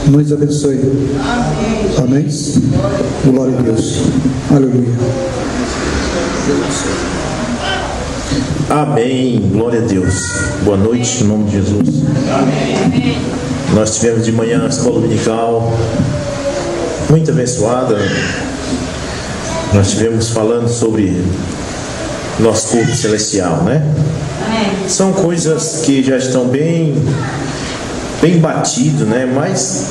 Nos abençoe. Amém. Glória a Deus. Aleluia. Amém. Glória a Deus. Boa noite, em nome de Jesus. Amém. Nós tivemos de manhã a escola dominical muito abençoada. Nós tivemos falando sobre nosso corpo celestial, né? Amém. São coisas que já estão bem batido, né? Mas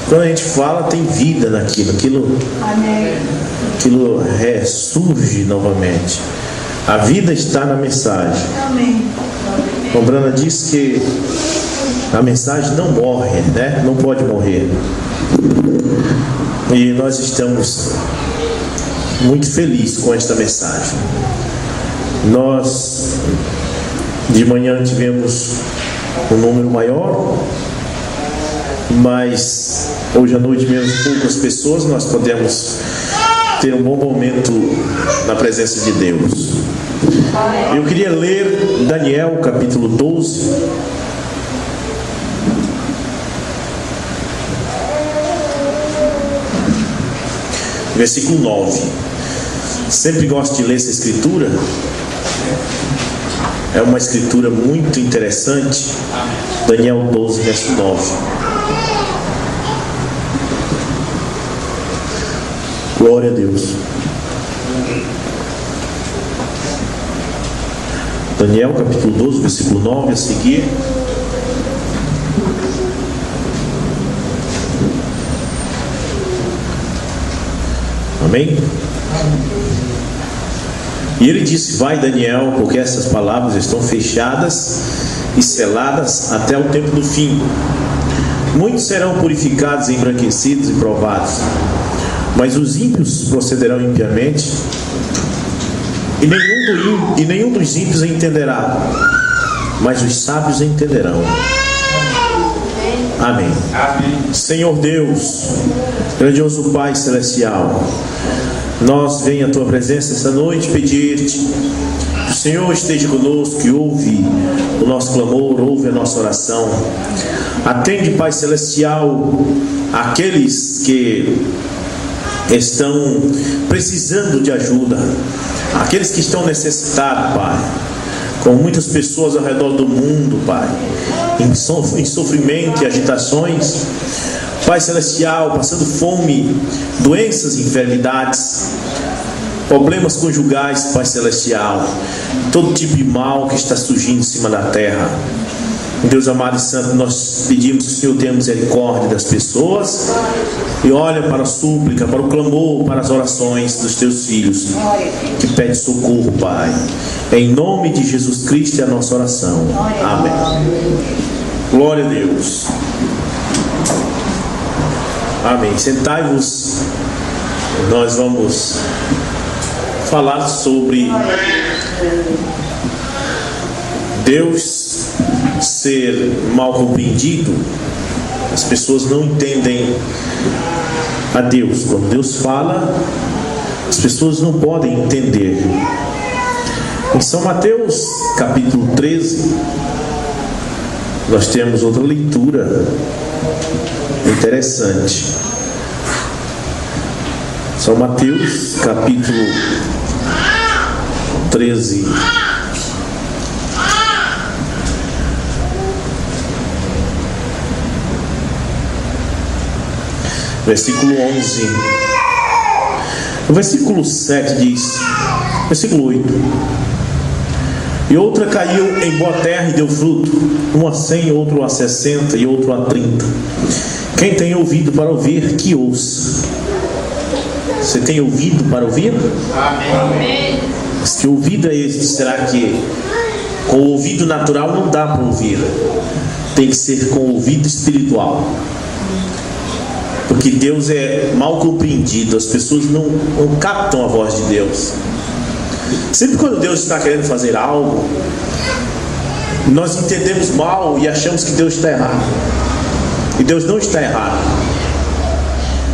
quando a gente fala, tem vida naquilo, aquilo ressurge novamente. A vida está na mensagem. A Brana diz que a mensagem não morre, né? Não pode morrer. E nós estamos muito felizes com esta mensagem. Nós de manhã tivemos um número maior, mas hoje à noite, menos poucas pessoas, nós podemos ter um bom momento na presença de Deus. Eu queria ler Daniel capítulo 12, versículo 9. Sempre gosto de ler essa escritura. É uma escritura muito interessante. Daniel 12, verso 9. Glória a Deus. Daniel capítulo 12, versículo 9, a seguir. Amém? E ele disse: vai, Daniel, porque essas palavras estão fechadas e seladas até o tempo do fim. Muitos serão purificados, embranquecidos e provados, mas os ímpios procederão impiamente, e nenhum dos ímpios entenderá, mas os sábios entenderão. Amém. Amém. Senhor Deus, grandioso Pai celestial, nós vem à tua presença esta noite pedir-te que o Senhor esteja conosco, que ouve o nosso clamor, ouve a nossa oração. Atende, Pai celestial, aqueles que estão precisando de ajuda, aqueles que estão necessitados, Pai, com muitas pessoas ao redor do mundo, Pai, em sofrimento e agitações, Pai celestial, passando fome, doenças, enfermidades, problemas conjugais, Pai celestial, todo tipo de mal que está surgindo em cima da terra. Deus amado e santo, nós pedimos que o Senhor tenha misericórdia das pessoas e olha para a súplica, para o clamor, para as orações dos teus filhos que pedem socorro, Pai. Em nome de Jesus Cristo é a nossa oração. Amém. Glória a Deus. Amém. Sentai-vos. Nós vamos falar sobre Deus ser mal compreendido. As pessoas não entendem a Deus. Quando Deus fala, as pessoas não podem entender. Em São Mateus capítulo 13, nós temos outra leitura interessante. São Mateus capítulo 13, versículo 11. O versículo 7 diz, versículo 8: e outra caiu em boa terra e deu fruto, um a 100, outro a 60 e outro a 30. Quem tem ouvido para ouvir, que ouça. Você tem ouvido para ouvir? Amém. Mas que ouvido é esse? Será que com o ouvido natural não dá para ouvir? Tem que ser com o ouvido espiritual. porque Deus é mal compreendido, as pessoas não captam a voz de Deus. Sempre quando Deus está querendo fazer algo, nós entendemos mal e achamos que Deus está errado. E Deus não está errado.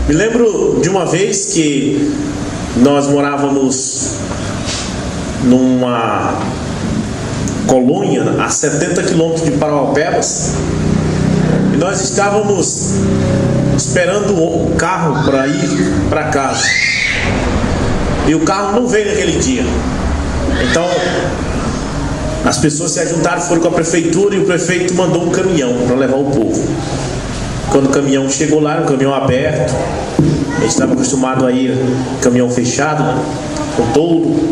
Me lembro de uma vez que nós morávamos numa colônia a 70 quilômetros de Parauapebas, e nós estávamos esperando o carro para ir para casa, e o carro não veio naquele dia. Então as pessoas se ajuntaram, foram com a prefeitura, e o prefeito mandou um caminhão para levar o povo. Quando o caminhão chegou lá, era um caminhão aberto, a gente estava acostumado a ir caminhão fechado, né, com toldo.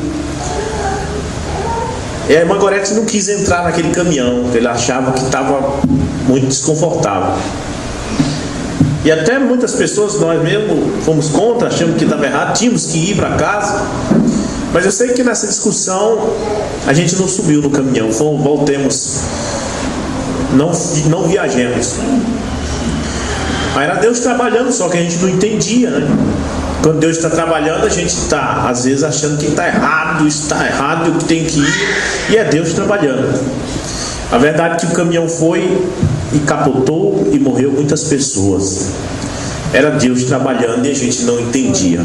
E a irmã Gorete não quis entrar naquele caminhão, porque ele achava que estava muito desconfortável. E até muitas pessoas, nós mesmos fomos contra, achamos que estava errado, tínhamos que ir para casa. Mas eu sei que nessa discussão a gente não subiu no caminhão, voltemos, não viajemos. Era Deus trabalhando, só que a gente não entendia, né? Quando Deus está trabalhando, a gente está às vezes achando que está errado, e que tem que ir, e é Deus trabalhando. A verdade é que o caminhão foi e capotou e morreu muitas pessoas. Era Deus trabalhando e a gente não entendia.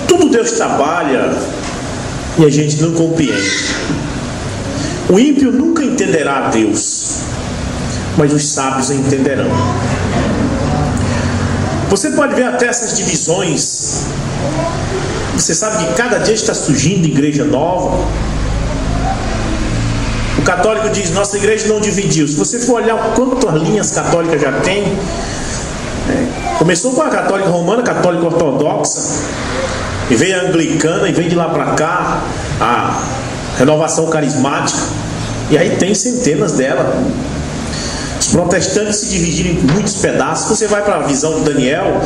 Tudo Deus trabalha e a gente não compreende. O ímpio nunca entenderá a Deus, mas os sábios entenderão. Você pode ver até essas divisões. Você sabe que cada dia está surgindo igreja nova. O católico diz: nossa igreja não dividiu. Se você for olhar quantas linhas católicas já tem, começou com a católica romana, católica ortodoxa, e veio a anglicana, e veio de lá para cá a renovação carismática, e aí tem centenas delas. Os protestantes se dividiram em muitos pedaços. Você vai para a visão de Daniel,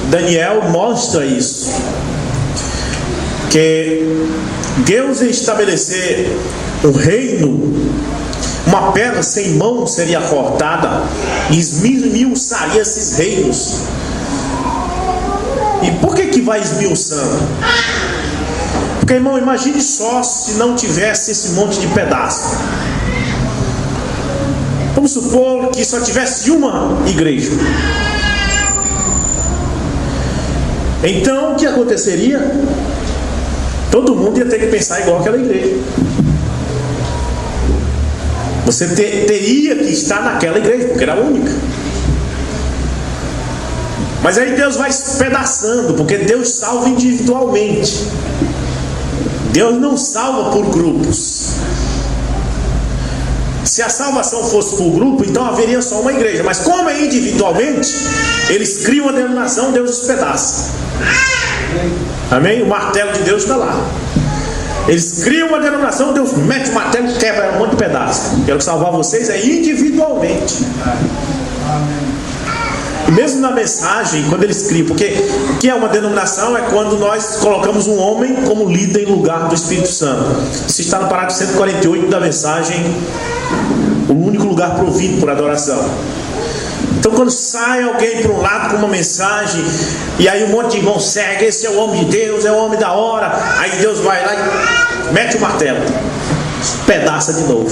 Daniel mostra isso, que Deus ia estabelecer um reino, uma pedra sem mão seria cortada e esmiuçaria esses reinos. E por que vai esmiuçando? Porque, irmão, imagine só se não tivesse esse monte de pedaço. Vamos supor que só tivesse uma igreja. Então o que aconteceria? Todo mundo ia ter que pensar igual aquela igreja. Você teria que estar naquela igreja, porque era a única. Mas aí Deus vai despedaçando, porque Deus salva individualmente. Deus não salva por grupos. Se a salvação fosse por grupo, então haveria só uma igreja. Mas como é individualmente, eles criam a denominação, Deus despedaça. Amém? O martelo de Deus está lá. Eles criam uma denominação, Deus mete o martelo e quebra um monte de pedaços. Quero salvar vocês é individualmente. E mesmo na mensagem, quando eles criam, porque o que é uma denominação é quando nós colocamos um homem como líder em lugar do Espírito Santo. Isso está no parágrafo 148 da mensagem, o único lugar provido por adoração. Então quando sai alguém para um lado com uma mensagem, e aí um monte de irmãos segue, esse é o homem de Deus, é o homem da hora, aí Deus vai lá e mete o martelo, pedaça de novo.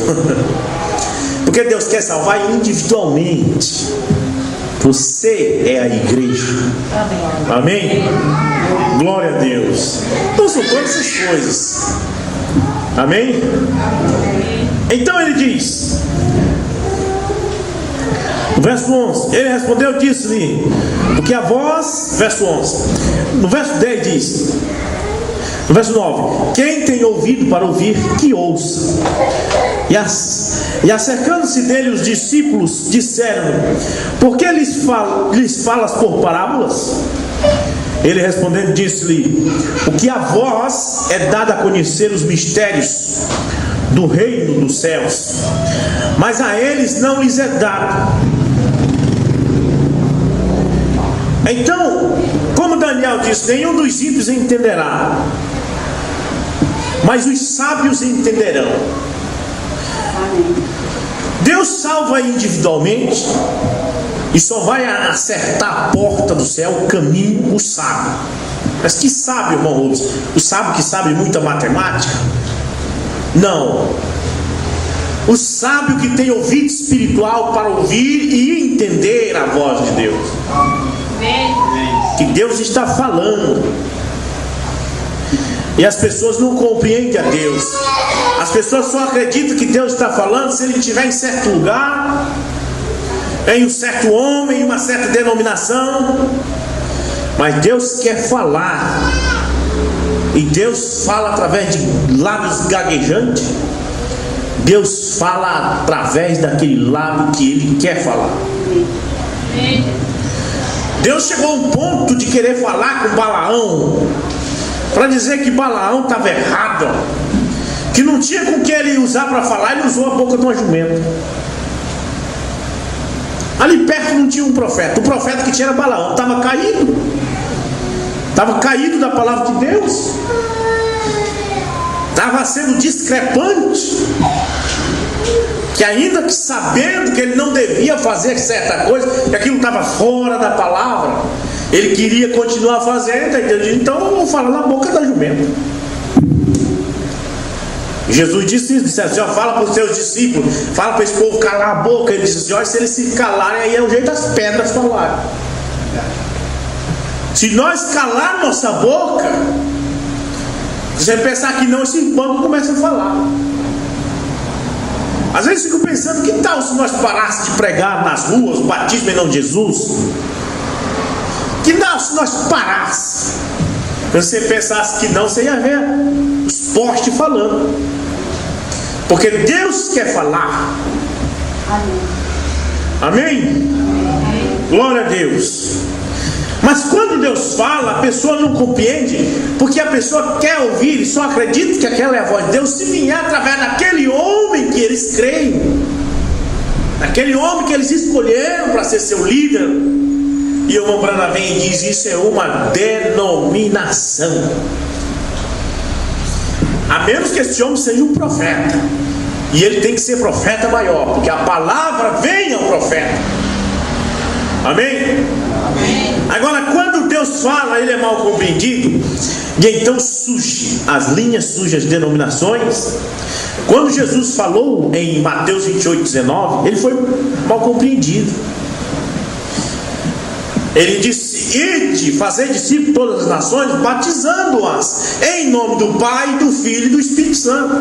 Porque Deus quer salvar individualmente. Você é a igreja. Amém? Glória a Deus. Então são todas essas coisas. Amém? Então ele diz, no verso 11, ele respondeu, disse-lhe, porque a voz, verso 11, no verso 10 diz, no verso 9, quem tem ouvido para ouvir, que ouça. E acercando-se dele os discípulos disseram, por que lhes falas por parábolas? Ele respondendo disse-lhe, porque a vós é dado a conhecer os mistérios do reino dos céus, mas a eles não lhes é dado. Então, como Daniel disse, nenhum dos ímpios entenderá, mas os sábios entenderão. Deus salva individualmente E só vai acertar a porta do céu, o caminho, o sábio. Mas que sábio, irmão Rubens? O sábio que sabe muita matemática? Não. O sábio que tem ouvido espiritual para ouvir e entender a voz de Deus. Que Deus está falando. E as pessoas não compreendem a Deus. As pessoas só acreditam que Deus está falando se ele estiver em certo lugar, em um certo homem, em uma certa denominação. Mas Deus quer falar. E Deus fala através de lábios gaguejantes. Deus fala através daquele lábio que ele quer falar. Deus chegou a um ponto de querer falar com Balaão, para dizer que Balaão estava errado, que não tinha com que ele usar para falar. Ele usou a boca de uma jumenta. Ali perto não tinha um profeta. O profeta que tinha era Balaão. Estava caído. Estava caído da palavra de Deus. Estava sendo discrepante. Que ainda que sabendo que ele não devia fazer certa coisa, que aquilo estava fora da palavra, ele queria continuar fazendo. Então eu vou falar na boca da jumenta. Jesus disse assim: ó, fala para os seus discípulos, fala para esse povo calar a boca. Ele disse assim: ó, se eles se calarem, aí é o jeito das pedras falarem. Se nós calar nossa boca, você pensar que não, esse banco começa a falar. Às vezes eu fico pensando, que tal se nós parássemos de pregar nas ruas o batismo em nome de Jesus? Que tal se nós parássemos? Se você pensasse que não, você ia ver os postes falando. Porque Deus quer falar. Amém? Glória a Deus. Mas quando Deus fala, a pessoa não compreende, porque a pessoa quer ouvir e só acredita que aquela é a voz de Deus se vier através daquele homem que eles creem, daquele homem que eles escolheram para ser seu líder. E o irmão Branham vem e diz: isso é uma denominação. A menos que esse homem seja um profeta, e ele tem que ser profeta maior, porque a palavra vem ao profeta. Amém? Amém. Agora, quando Deus fala, ele é mal compreendido, e então surge as linhas sujas de denominações. Quando Jesus falou em Mateus 28:19, ele foi mal compreendido. Ele disse: ide, fazei discípulos de todas as nações, batizando-as em nome do Pai, do Filho e do Espírito Santo.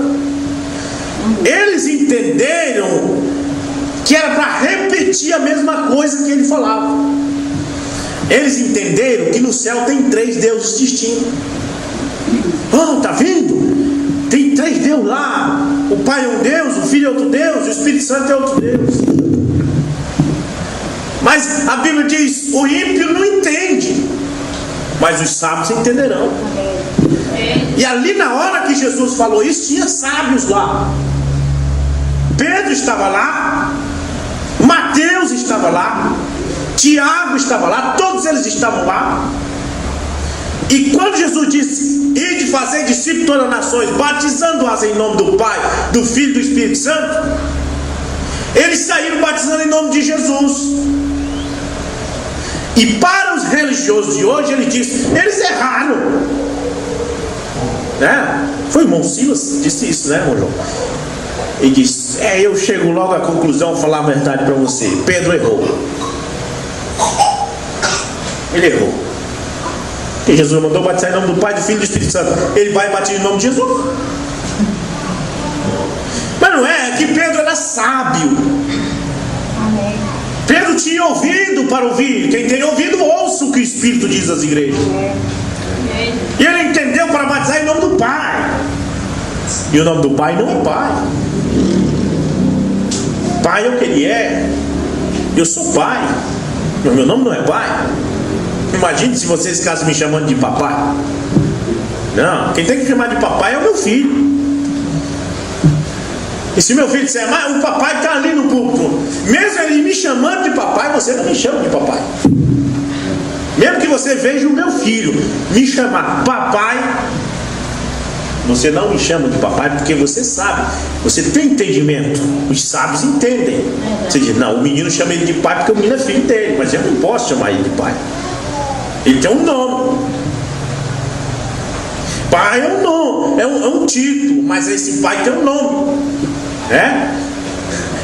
Eles entenderam que era para repetir a mesma coisa que ele falava. Eles entenderam que no céu tem 3 deuses distintos. Oh, tá vendo? Tem 3 deuses lá. O Pai é um Deus, o Filho é outro Deus, o Espírito Santo é outro Deus. Mas a Bíblia diz: o ímpio não entende, mas os sábios entenderão. E ali na hora que Jesus falou isso, tinha sábios lá. Pedro estava lá, Mateus estava lá, Tiago estava lá, todos eles estavam lá. E quando Jesus disse: ide fazer discípulos de todas as nações, batizando-as em nome do Pai, do Filho e do Espírito Santo, eles saíram batizando em nome de Jesus. E para os religiosos de hoje, ele disse: eles erraram. Foi o irmão Silas que disse isso, né, irmão João? Ele disse: eu chego logo à conclusão, falar a verdade para você. Pedro errou. Ele errou. E Jesus mandou batizar em nome do Pai, do Filho e do Espírito Santo. Ele vai bater em nome de Jesus. Mas não é que Pedro era sábio. Amém. Pedro tinha ouvido para ouvir. Quem tem ouvido, ouça o que o Espírito diz às igrejas. Amém. E ele entendeu para batizar em nome do Pai. E o nome do Pai não é Pai. Pai é o que ele é. Eu sou pai. Mas meu nome não é Pai. Imagine se vocês ficassem me chamando de papai. Não, quem tem que chamar de papai é o meu filho. E se meu filho disser: mas o papai está ali no púlpito, mesmo ele me chamando de papai, você não me chama de papai. Mesmo que você veja o meu filho me chamar papai, Você não me chama de papai porque você sabe, você tem entendimento. Os sábios entendem. Você diz, não, o menino chama ele de pai porque o menino é filho dele, mas eu não posso chamar ele de pai. Ele tem um nome. Pai é um nome, é um título, mas esse pai tem um nome.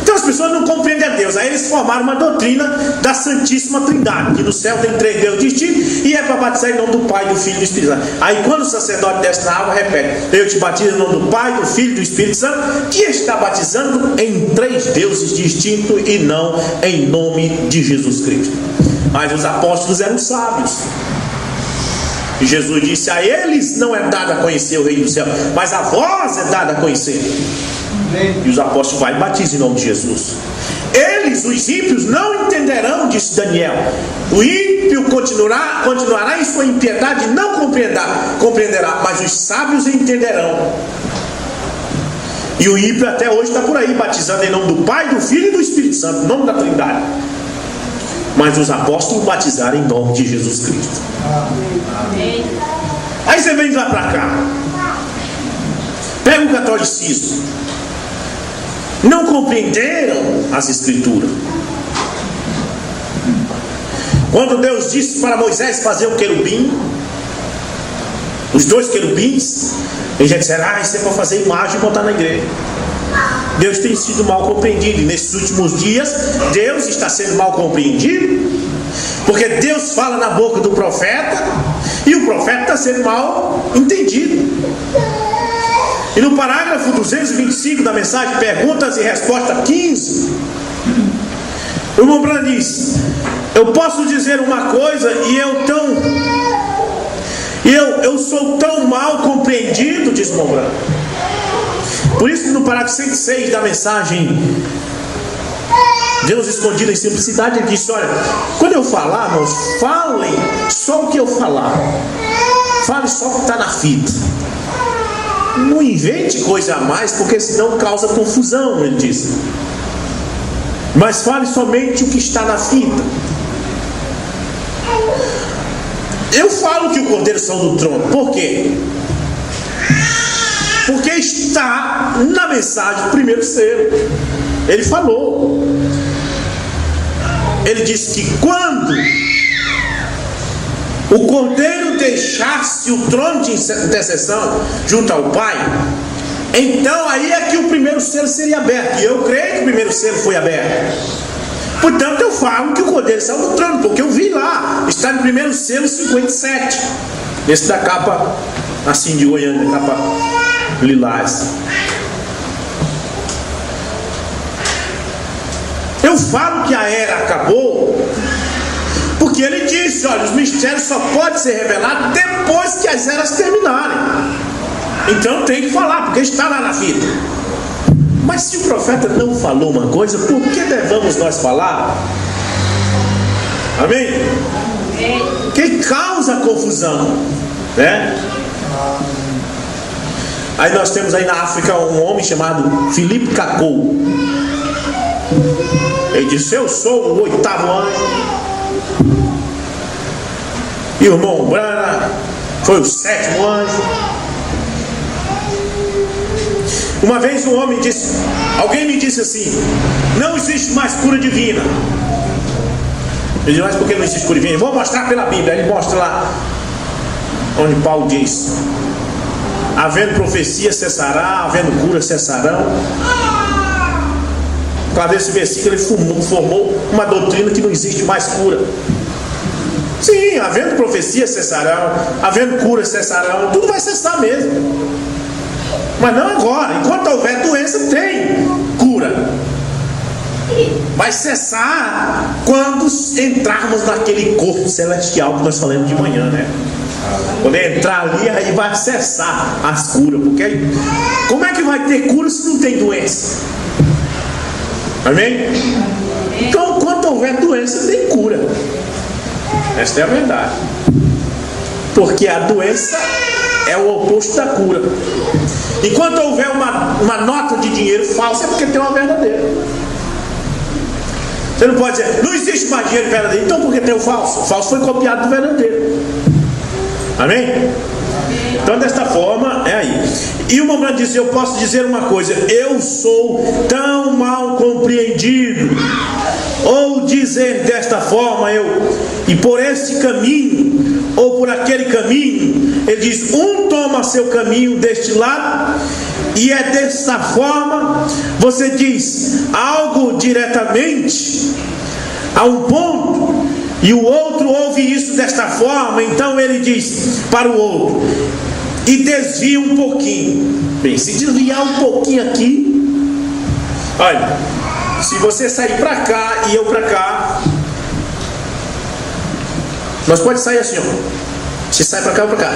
Então as pessoas não compreendem a Deus. Aí eles formaram uma doutrina da Santíssima Trindade, que no céu tem 3 deuses distintos, e é para batizar em nome do Pai, do Filho e do Espírito Santo. Aí quando o sacerdote desce na água, repete: eu te batizo em nome do Pai, do Filho e do Espírito Santo, que está batizando em 3 deuses distintos e não em nome de Jesus Cristo. Mas os apóstolos eram sábios. E Jesus disse: a eles não é dado a conhecer o reino do céu, mas a vós é dado a conhecer. E os apóstolos vai e batizam em nome de Jesus. Eles, os ímpios, não entenderão, disse Daniel. O ímpio continuará em sua impiedade e não compreenderá, mas os sábios entenderão. E o ímpio até hoje está por aí, batizando em nome do Pai, do Filho e do Espírito Santo, em nome da Trindade. Mas os apóstolos batizaram em nome de Jesus Cristo. Aí você vem lá para cá, pega o catolicismo. Não compreenderam as Escrituras. Quando Deus disse para Moisés fazer o querubim, os 2 querubins, eles já disseram: isso é para fazer imagem e botar na igreja. Deus tem sido mal compreendido, e nesses últimos dias Deus está sendo mal compreendido, porque Deus fala na boca do profeta e o profeta está sendo mal entendido. E no parágrafo 225 da mensagem Perguntas e Respostas 15, o irmão Branham diz: eu posso dizer uma coisa e eu sou tão mal compreendido, diz o irmão Branham. Por isso que no parágrafo 106 da mensagem Deus escondido em simplicidade, ele disse: olha, quando eu falar, irmãos, falem só o que eu falar, fale só o que está na fita, não invente coisa a mais, porque senão causa confusão, ele disse. Mas fale somente o que está na fita. Eu falo que o Cordeiro saiu do trono. Por quê? Porque está na mensagem do primeiro selo. Ele falou. Ele disse que quando o Cordeiro deixasse o trono de intercessão junto ao Pai, então aí é que o primeiro selo seria aberto. E eu creio que o primeiro selo foi aberto. Portanto, eu falo que o Cordeiro saiu do trono, porque eu vi lá, está no primeiro selo 57. Esse da capa assim de Goiânia, capa lilás. Eu falo que a era acabou, porque ele disse: olha, os mistérios só podem ser revelados depois que as eras terminarem. Então tem que falar, porque está lá na fita. Mas se o profeta não falou uma coisa, por que devemos nós falar? Amém? Que causa confusão, né? Aí nós temos aí na África um homem chamado Philippe Kakou. Ele disse: eu sou o 8º anjo. E o irmão Branham foi o 7º anjo. Uma vez um homem disse, alguém me disse assim: não existe mais cura divina. Eu disse: mas por que não existe cura divina? Vou mostrar pela Bíblia. Ele mostra lá onde Paulo diz: havendo profecia cessará, havendo cura cessarão. Por causa desse versículo ele formou uma doutrina que não existe mais cura. Sim, havendo profecia cessarão, havendo cura cessarão, tudo vai cessar mesmo. Mas não agora. Enquanto houver doença, tem cura. Vai cessar quando entrarmos naquele corpo celestial que nós falamos de manhã, né? Quando entrar ali, aí vai cessar as curas. Porque como é que vai ter cura se não tem doença? Amém? Então, quando houver doença, tem cura. Esta é a verdade. Porque a doença é o oposto da cura. Enquanto houver uma nota de dinheiro falsa, é porque tem uma verdadeira. Você não pode dizer: não existe mais dinheiro verdadeiro. Então por que tem o falso? O falso foi copiado do verdadeiro. Amém? Então, desta forma, é aí. E o Mombrana disse: eu posso dizer uma coisa, eu sou tão mal compreendido, ou dizer desta forma, e por esse caminho, ou por aquele caminho. Ele diz: um toma seu caminho deste lado, e é dessa forma. Você diz algo diretamente a um ponto, e o outro ouve isso desta forma. Então ele diz para o outro e desvia um pouquinho. Bem, se desviar um pouquinho aqui, olha, se você sair para cá e eu para cá, nós pode sair assim, ó. Você sai para cá ou para cá,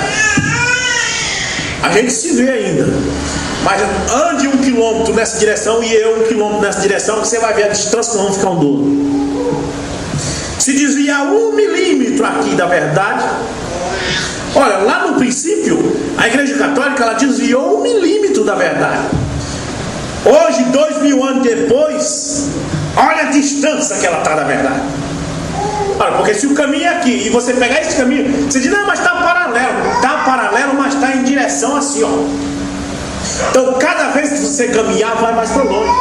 a gente se vê ainda. Mas ande 1 quilômetro nessa direção e eu 1 quilômetro nessa direção, que você vai ver a distância que nós vamos ficar um do outro. Se desviar 1 milímetro aqui da verdade, olha, lá no princípio, a Igreja Católica, ela desviou 1 milímetro da verdade. Hoje, 2000 anos depois, olha a distância que ela está da verdade. Olha, porque se o caminho é aqui e você pegar esse caminho, você diz: não, mas está paralelo, mas está em direção assim, ó. Então, cada vez que você caminhar, vai mais para longe.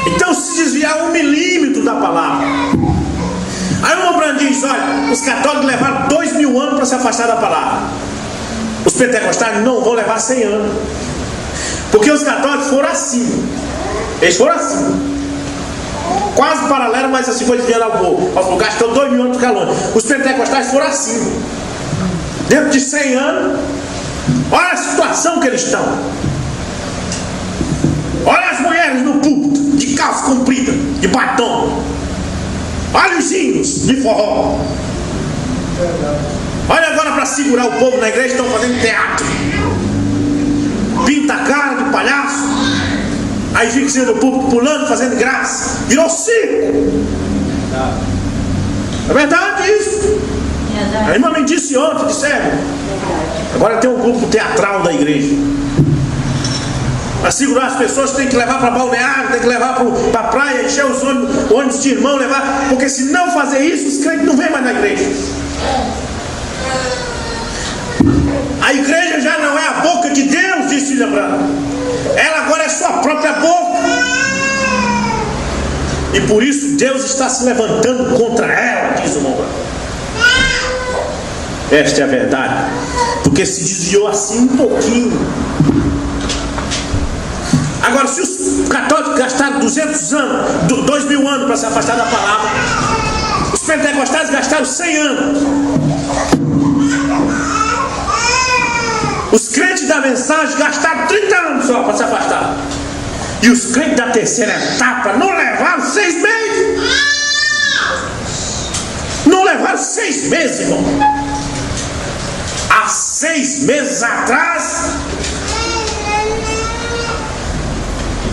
Então, se desviar 1 milímetro da palavra. Aí o Mombrana diz: olha, os católicos levaram 2000 anos para se afastar da palavra. Os pentecostais não vão levar 100 anos. Porque os católicos foram assim. Eles foram assim, quase paralelo, mas assim foi desviando aos lugares. Então 2000 anos ficar longe. Os pentecostais foram assim. Dentro de 100 anos, olha a situação que eles estão. Olha as mulheres no púlpito, de calça comprida, de batom. Olha os hinos de forró. Olha agora, para segurar o povo na igreja, estão fazendo teatro. Pinta a cara de palhaço. Aí fica em cima do púlpito pulando, fazendo graça. Virou circo. É verdade isso. A irmã me disse ontem, disseram. Agora tem um grupo teatral da igreja. Para segurar as pessoas, tem que levar para balneário, tem que levar para a praia, encher os ônibus de irmão, levar. Porque se não fazer isso, os crentes não vêm mais na igreja. A igreja já não é a boca de Deus, disse William Branham. Ela agora é sua própria boca. E por isso Deus está se levantando contra ela, diz o Mombrana. Esta é a verdade. Porque se desviou assim um pouquinho. Agora, se os católicos gastaram 200 anos, 2000 anos para se afastar da palavra, os pentecostais gastaram 100 anos. Os crentes da mensagem gastaram 30 anos só para se afastar. E os crentes da terceira etapa não levaram 6 meses. Não levaram 6 meses, irmão. Há 6 meses atrás.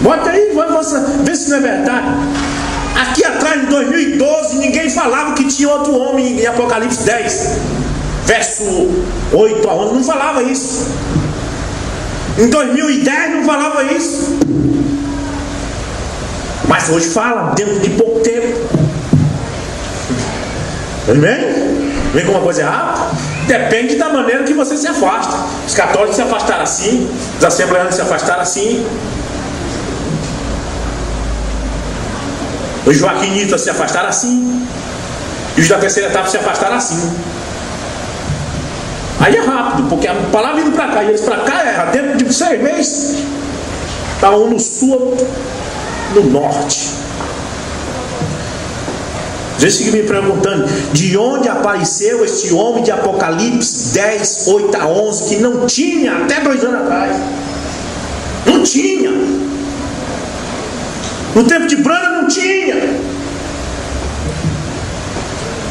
Bota aí, vê se não é verdade. Aqui atrás, em 2012, ninguém falava que tinha outro homem em Apocalipse 10. Verso 8 a 11, não falava isso. Em 2010 não falava isso. Mas hoje fala, dentro de pouco tempo. Amém? Vem com uma coisa errada? Depende da maneira que você se afasta. Os católicos se afastaram assim, os assembleanos se afastaram assim, os joaquinistas se afastaram assim, e os da terceira etapa se afastaram assim. Aí é rápido, porque a palavra indo para cá e eles para cá é dentro de 6 meses. Está um no sul, no norte. Às vezes fica me perguntando de onde apareceu este homem de Apocalipse 10, 8 a 11, que não tinha até 2 anos atrás. Não tinha. No tempo de Branham não tinha.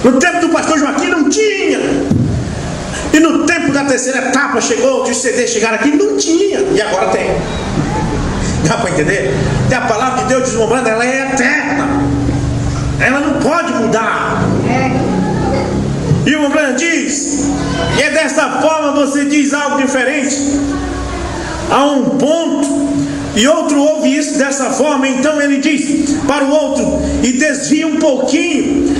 No tempo do pastor Joaquim não tinha. E no tempo da terceira etapa chegou, de CD chegaram aqui, não tinha. E agora tem. Dá para entender? E a palavra de Deus deslumbrando, ela é eterna. Ela não pode mudar. E o Mombrana diz, e é dessa forma você diz algo diferente. Há um ponto, e outro ouve isso dessa forma, então ele diz para o outro, e desvia um pouquinho.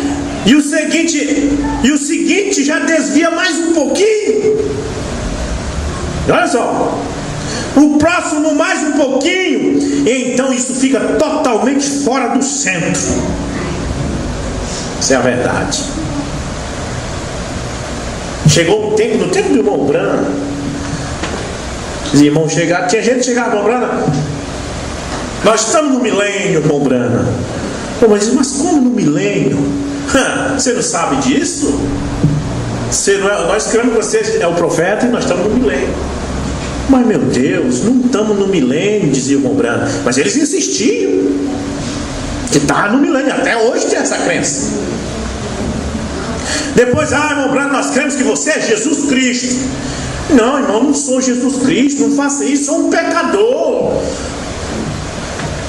E o seguinte já desvia mais um pouquinho. Olha só. O próximo mais um pouquinho. E então isso fica totalmente fora do centro. Isso é a verdade. Chegou um tempo, no tempo do irmão Branham, os irmãos chegaram, tinha gente que chegava, irmão Branham, nós estamos no milênio, irmão Branham. Mas como no milênio? Você não sabe disso? Nós cremos que você é o profeta e nós estamos no milênio. Mas meu Deus, não estamos no milênio, dizia o irmão Branham. Mas eles insistiam que estava no milênio, até hoje tem essa crença. Depois, irmão Branham, nós cremos que você é Jesus Cristo. Não, irmão, não sou Jesus Cristo, não faça isso, sou um pecador.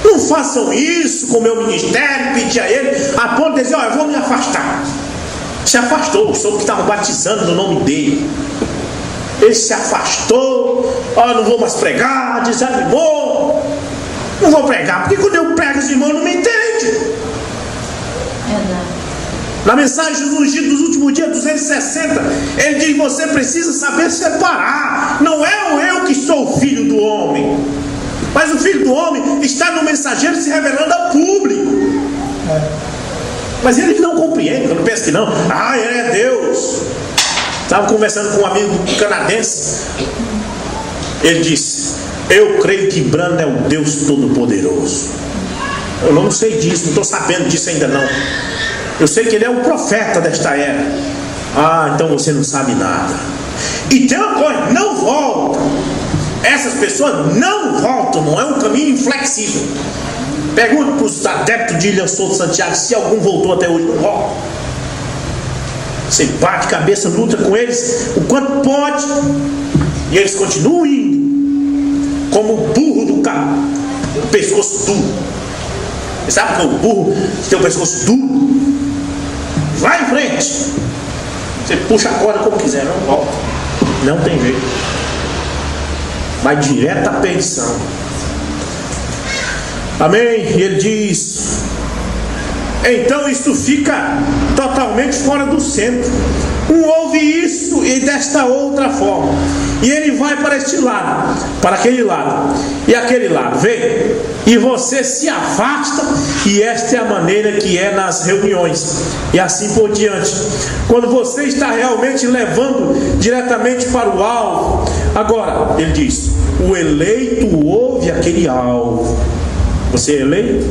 Não façam isso com o meu ministério, pedir a ele, a ponto de dizer, eu vou me afastar. Se afastou, soube que estava batizando no nome dele. Ele se afastou, não vou mais pregar, desanimou. Não vou pregar, porque quando eu prego os irmãos não me entendem. Na mensagem dos últimos dias 260, ele diz, você precisa saber separar. Não é eu que sou o filho do homem, mas o filho do homem está no mensageiro se revelando ao público. Mas eles não compreendem, eu não penso que não. Ele é Deus. Estava conversando com um amigo canadense. Ele disse, eu creio que Branham é o Deus Todo-Poderoso. Eu não sei disso, não estou sabendo disso ainda não. Eu sei que ele é o profeta desta era. Então você não sabe nada. E tem uma coisa, não volta. Essas pessoas não voltam, não é um caminho inflexível. Pergunta para os adeptos de Ilha Souto Santiago se algum voltou até hoje. Não volta. Você bate cabeça, luta com eles o quanto pode, e eles continuam indo como o burro do carro, o pescoço duro. Você sabe que o burro tem o pescoço duro? Vai em frente. Você puxa a corda como quiser, não volta. Não tem jeito. Vai direto à perdição. Amém? E ele diz, então isto fica totalmente fora do centro. Ouve isso e desta outra forma, e ele vai para este lado, para aquele lado e aquele lado, vê? E você se afasta, e esta é a maneira que é nas reuniões, e assim por diante. Quando você está realmente levando diretamente para o alvo. Agora, ele diz, o eleito ouve aquele alvo. Você é eleito?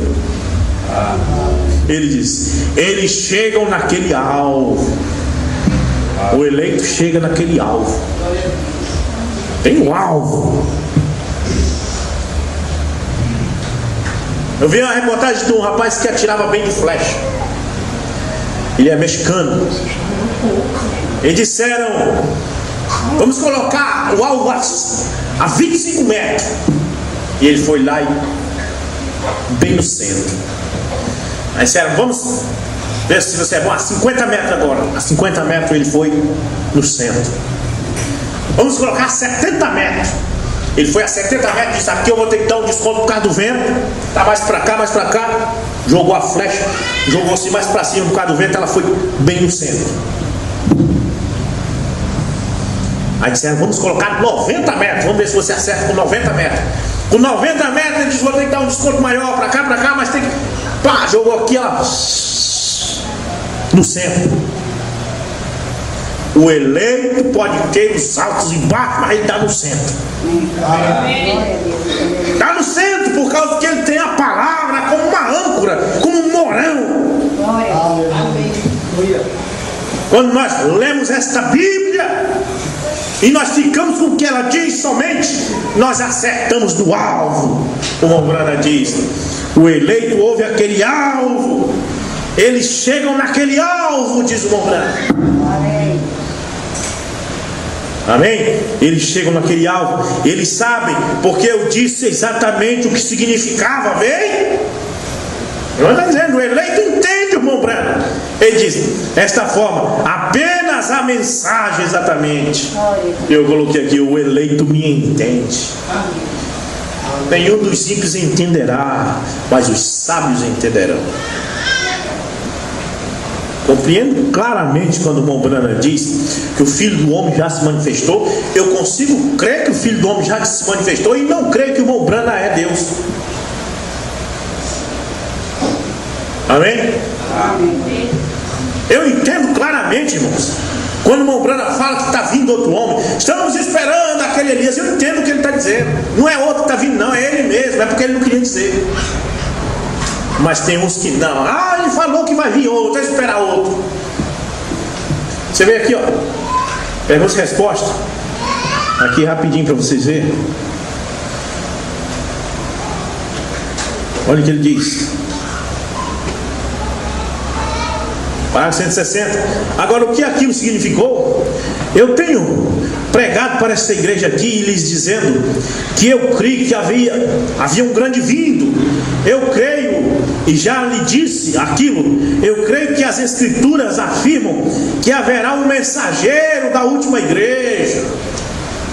Ele diz, eles chegam naquele alvo. O eleito chega naquele alvo. Tem um alvo. Eu vi uma reportagem de um rapaz que atirava bem de flecha. Ele é mexicano. Eles disseram, vamos colocar o alvo a 25 metros. E ele foi lá e bem no centro. Aí disseram, vamos ver se você é bom a 50 metros agora. A 50 metros ele foi no centro. Vamos colocar a 70 metros. Ele foi a 70 metros e disse, aqui eu vou ter que dar um desconto por causa do vento. Tá mais pra cá. Jogou a flecha, jogou assim mais pra cima por causa do vento. Ela foi bem no centro. Aí disseram, vamos colocar 90 metros. Vamos ver se você acerta com 90 metros. Com 90 metros ele disse, vou ter que dar um desconto maior pra cá, mas tem que... Pá, jogou aqui, ela no centro. O eleito pode ter os altos e baixos, mas ele está no centro. Está no centro por causa que ele tem a palavra como uma âncora, como um morão. Quando nós lemos esta Bíblia e nós ficamos com o que ela diz somente, nós acertamos no alvo. O irmão Branham diz, o eleito ouve aquele alvo, eles chegam naquele alvo, diz o irmão Branham. Amém? Eles chegam naquele alvo, eles sabem, porque eu disse exatamente o que significava, amém? Não está dizendo, o eleito entende, o irmão Branham. Ele diz, desta forma, apenas a mensagem exatamente. Eu coloquei aqui, o eleito me entende. Nenhum dos simples entenderá, mas os sábios entenderão. Compreendo claramente quando o irmão Brana diz que o Filho do Homem já se manifestou. Eu consigo crer que o Filho do Homem já se manifestou e não creio que o irmão Brana é Deus. Amém? Amém. Eu entendo claramente, irmãos, quando o irmão Brana fala que está vindo outro homem, estamos esperando aquele Elias. Eu entendo o que ele está dizendo. Não é outro que está vindo, não, é ele mesmo. É porque ele não queria dizer. Mas tem uns que não. Ele falou que vai vir outro, vai esperar outro. Você vê aqui, ó, pergunta e resposta. Aqui rapidinho para vocês verem. Olha o que ele diz. Parágrafo 160. Agora, o que aquilo significou? Eu tenho pregado para esta igreja aqui e lhes dizendo que eu creio que havia um grande vindo. Eu creio, e já lhe disse aquilo, eu creio que as escrituras afirmam que haverá um mensageiro da última igreja.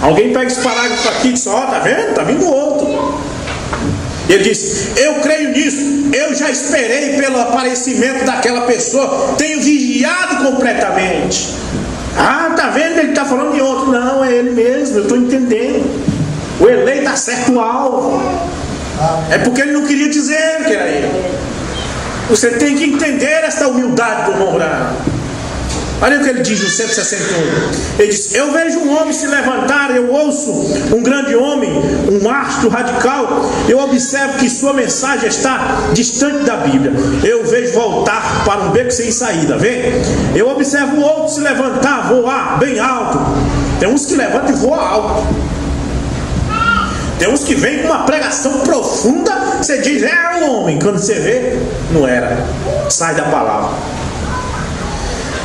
Alguém pega esse parágrafo aqui e diz: ó, tá vendo? Tá vindo outro. Ele disse: eu creio nisso, eu já esperei pelo aparecimento daquela pessoa, tenho vigiado completamente. Tá vendo? Ele está falando de outro. Não, é ele mesmo, eu estou entendendo. O eleito acerta o alvo. É porque ele não queria dizer que era ele. Você tem que entender esta humildade do irmão Brana. Olha o que ele diz no 161. Ele diz: eu vejo um homem se levantar, eu ouço um grande homem, um astro radical. Eu observo que sua mensagem está distante da Bíblia. Eu vejo voltar para um beco sem saída. Vê? Eu observo outro se levantar, voar bem alto. Tem uns que levantam e voam alto. Tem uns que vêm com uma pregação profunda. Você diz: é um homem. Quando você vê, não era. Sai da palavra.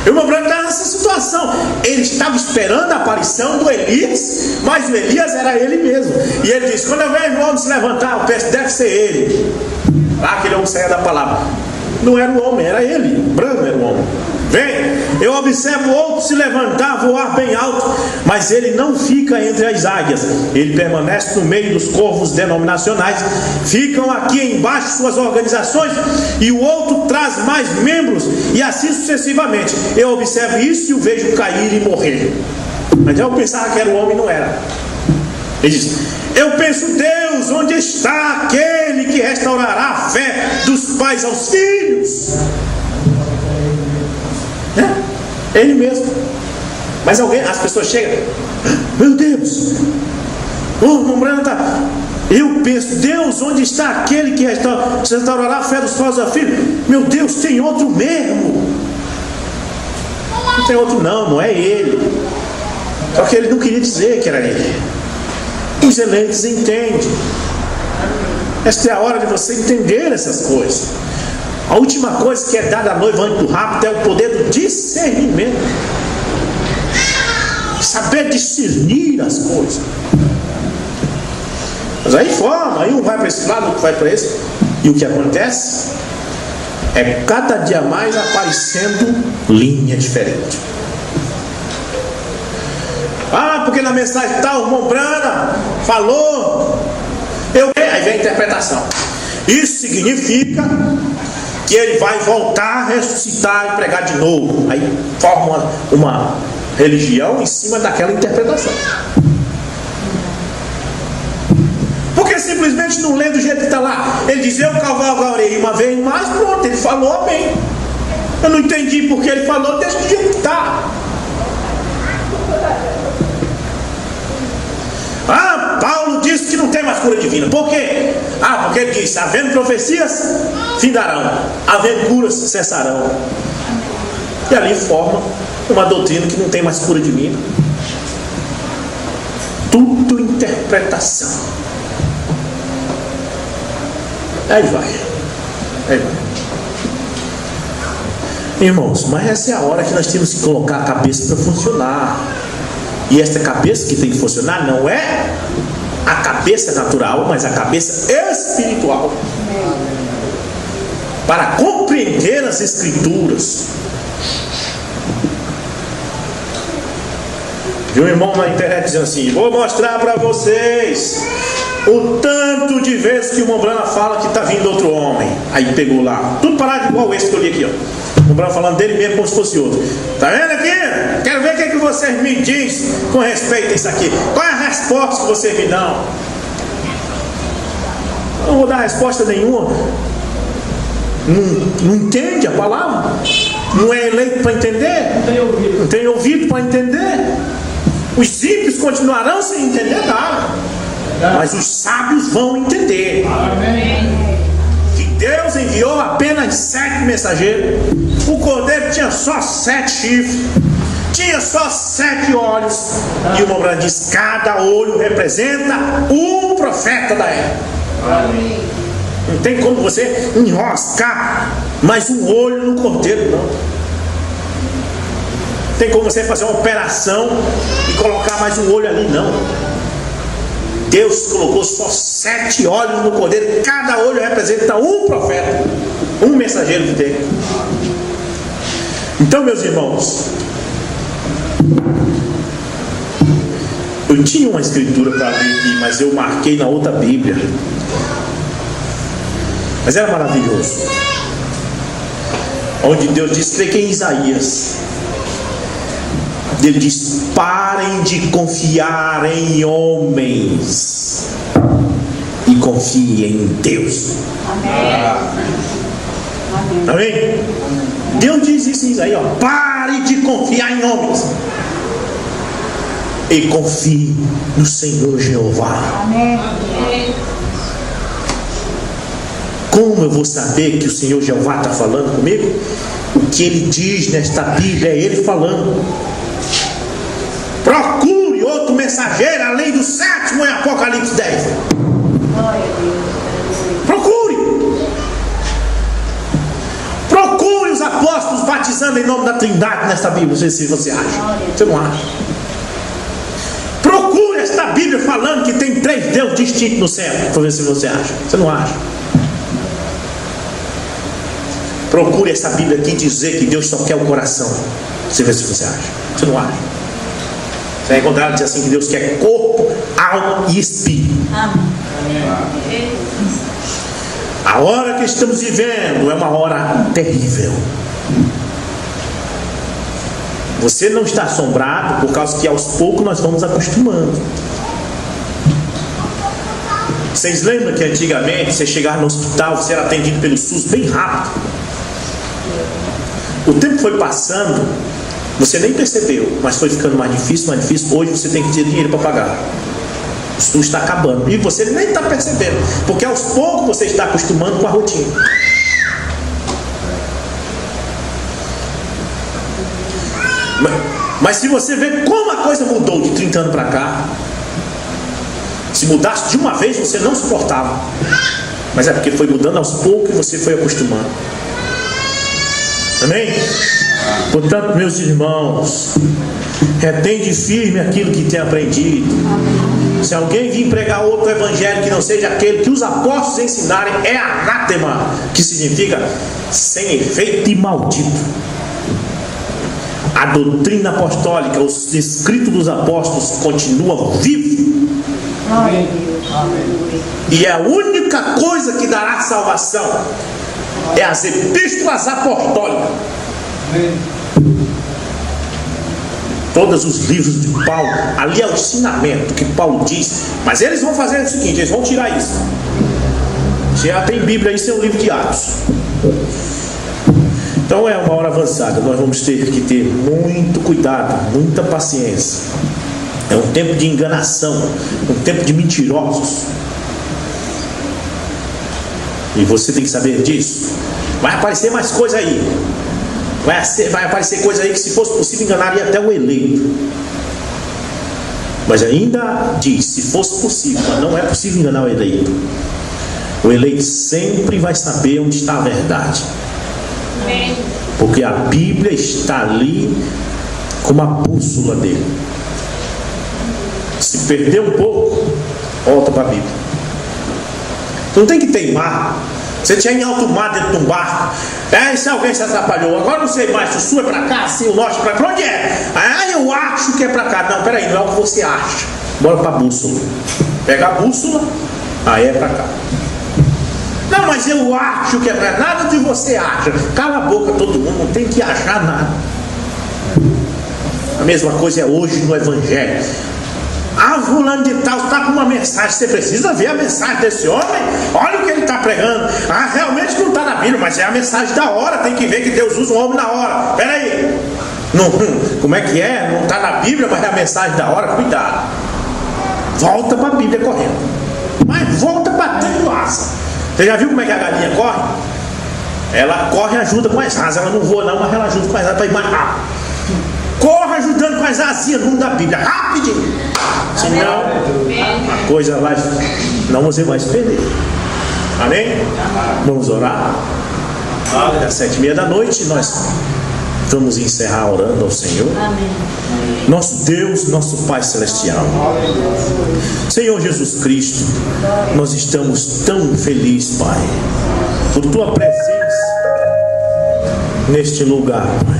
O irmão Branco estava nessa situação. Ele estava esperando a aparição do Elias, mas o Elias era ele mesmo. E ele disse: quando eu vejo o homem se levantar, eu penso, deve ser ele. Aquele homem saia da palavra. Não era o homem, era ele. Branco era o homem. Vem, eu observo outro se levantar, voar bem alto, mas ele não fica entre as águias. Ele permanece no meio dos corvos denominacionais. Ficam aqui embaixo suas organizações, e o outro traz mais membros, e assim sucessivamente. Eu observo isso e o vejo cair e morrer. Mas eu pensava que era o homem, não era. Ele diz: eu penso, Deus, onde está aquele que restaurará a fé dos pais aos filhos? Ele mesmo. Mas as pessoas chegam: meu Deus, irmão Branco, eu penso, Deus, onde está aquele que restaurará a fé dos pais aos filhos? Meu Deus, tem outro mesmo. Não tem outro, não é ele. Só que ele não queria dizer que era ele. Os eleitos entendem. Esta é a hora de você entender essas coisas. A última coisa que é dada à noiva antes do rapto é o poder do discernimento. Saber discernir as coisas. Mas aí forma, aí um vai para esse lado, outro vai para esse. E o que acontece é cada dia mais aparecendo linha diferente. Porque na mensagem tal, o irmão Brana falou, aí vem a interpretação. Isso significa que ele vai voltar a ressuscitar e pregar de novo. Aí forma uma religião em cima daquela interpretação. Porque simplesmente não lê do jeito que está lá. Ele diz: eu cavalgarei uma vez mais, pronto, ele falou amém. Eu não entendi porque ele falou, deixa do jeito que está. Paulo disse que não tem mais cura divina. Por quê? Porque ele disse: havendo profecias, findarão, havendo curas, cessarão. E ali forma uma doutrina que não tem mais cura divina. Tudo interpretação. Aí vai. Irmãos, mas essa é a hora que nós temos que colocar a cabeça para funcionar. E esta cabeça que tem que funcionar não é a cabeça natural, mas a cabeça espiritual. Para compreender as Escrituras. Vi um irmão na internet dizendo assim: vou mostrar para vocês o tanto de vezes que o irmão Brana fala que está vindo outro homem. Aí pegou lá, tudo parado igual esse que eu li aqui, ó. O Branco falando dele mesmo como se fosse outro. Tá vendo aqui? Quero ver o que vocês me dizem com respeito a isso aqui. Qual é a resposta que vocês me dão? Eu não vou dar resposta nenhuma. Não entende a palavra? Não é eleito para entender? Não tem ouvido para entender? Os ímpios continuarão sem entender nada, mas os sábios vão entender. Que Deus enviou apenas 7 mensageiros. O cordeiro tinha só 7 chifres, tinha só 7 olhos. E o Mobrão diz: cada olho representa um profeta da época. Não tem como você enroscar mais um olho no cordeiro, não. Tem como você fazer uma operação e colocar mais um olho ali, não. Deus colocou só 7 olhos no cordeiro. Cada olho representa um profeta, um mensageiro de Deus. Então, meus irmãos, eu tinha uma escritura para ler aqui, mas eu marquei na outra Bíblia. Mas era maravilhoso. Onde Deus diz, creio que em Isaías, ele diz: parem de confiar em homens e confiem em Deus. Amém. Amém? Deus diz isso em Isaías: pare de confiar em homens e confie no Senhor Jeová. Amém. Como eu vou saber que o Senhor Jeová está falando comigo? O que ele diz nesta Bíblia é ele falando. Procure outro mensageiro além do 7º em Apocalipse 10. Procure os apóstolos batizando em nome da Trindade nesta Bíblia. Não sei se você acha. Você não acha? Procure esta Bíblia falando que tem 3 deuses distintos no céu. Para ver se você acha. Você não acha? Procure essa Bíblia aqui dizer que Deus só quer o coração. Você vê se você acha. Você não acha? Você vai encontrar dizer assim que Deus quer corpo, alma e espírito. Amém. A hora que estamos vivendo é uma hora terrível. Você não está assombrado por causa que aos poucos nós vamos acostumando. Vocês lembram que antigamente você chegava no hospital, você era atendido pelo SUS bem rápido? O tempo foi passando, você nem percebeu, mas foi ficando mais difícil. Hoje você tem que ter dinheiro para pagar. O SUS está acabando e você nem está percebendo, porque aos poucos você está acostumando com a rotina. Mas se você vê como a coisa mudou de 30 anos para cá, se mudasse de uma vez você não suportava, mas é porque foi mudando aos poucos e você foi acostumando. Amém? Portanto, meus irmãos, retende firme aquilo que tem aprendido. Se alguém vir pregar outro evangelho que não seja aquele que os apóstolos ensinaram, é anátema, que significa sem efeito e maldito. A doutrina apostólica, os escritos dos apóstolos continuam vivos. Amém. E a única coisa que dará salvação é as epístolas apostólicas. Todos os livros de Paulo, ali é o ensinamento que Paulo diz. Mas eles vão fazer o seguinte: eles vão tirar isso. Você já tem Bíblia aí, seu livro de Atos. Então é uma hora avançada. Nós vamos ter que ter muito cuidado, muita paciência. É um tempo de enganação, um tempo de mentirosos. E você tem que saber disso. Vai aparecer mais coisa aí. Vai aparecer coisa aí que, se fosse possível, enganaria até o eleito. Mas ainda diz, se fosse possível, mas não é possível enganar o eleito. O eleito sempre vai saber onde está a verdade. Porque a Bíblia está ali como a bússola dele. Se perder um pouco, volta para a Bíblia. Tu não tem que teimar. Você tinha em alto mar dentro de um barco. Se alguém se atrapalhou, agora não sei mais se o sul é para cá, se o norte é para onde é? Eu acho que é para cá. Não, peraí, não é o que você acha. Bora para a bússola. Pega a bússola, aí é para cá. Não, mas eu acho que é verdade. Nada de você acha. Cala a boca todo mundo, não tem que achar nada. A mesma coisa é hoje no Evangelho. Fulano de tal está com uma mensagem. Você precisa ver a mensagem desse homem. Olha o que ele está pregando. Realmente não está na Bíblia, mas é a mensagem da hora. Tem que ver que Deus usa um homem na hora. Espera aí. Não, como é que é? Não está na Bíblia, mas é a mensagem da hora. Cuidado. Volta para a Bíblia correndo. Mas volta batendo asa. Você já viu como é que a galinha corre? Ela corre e ajuda com as asas. Ela não voa não, mas ela ajuda com as asas para ir mais rápido. Corra ajudando com as asinhas no mundo da Bíblia, rapidinho. Senão a coisa vai, não você vai se perder. Amém? Vamos orar. Às 7:30 da noite nós vamos encerrar orando ao Senhor. Nosso Deus, nosso Pai Celestial, Senhor Jesus Cristo, nós estamos tão felizes, Pai, por Tua presença neste lugar, Pai.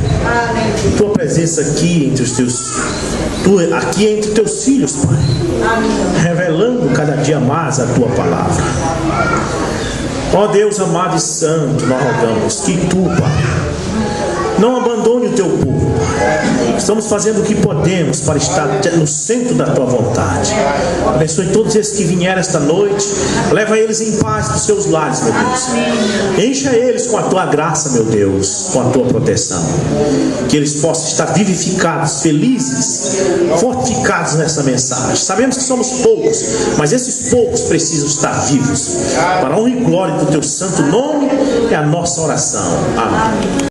Tua presença aqui entre os teus, aqui entre teus filhos, Pai, revelando cada dia mais a Tua palavra. Ó Deus amado e santo, nós rogamos que Tu, Pai, não abandone o Teu povo, Pai. Estamos fazendo o que podemos para estar no centro da Tua vontade. Abençoe todos esses que vieram esta noite. Leva eles em paz para os seus lares, meu Deus. Encha eles com a Tua graça, meu Deus, com a Tua proteção. Que eles possam estar vivificados, felizes, fortificados nessa mensagem. Sabemos que somos poucos, mas esses poucos precisam estar vivos. Para a honra e glória do Teu santo nome é a nossa oração. Amém.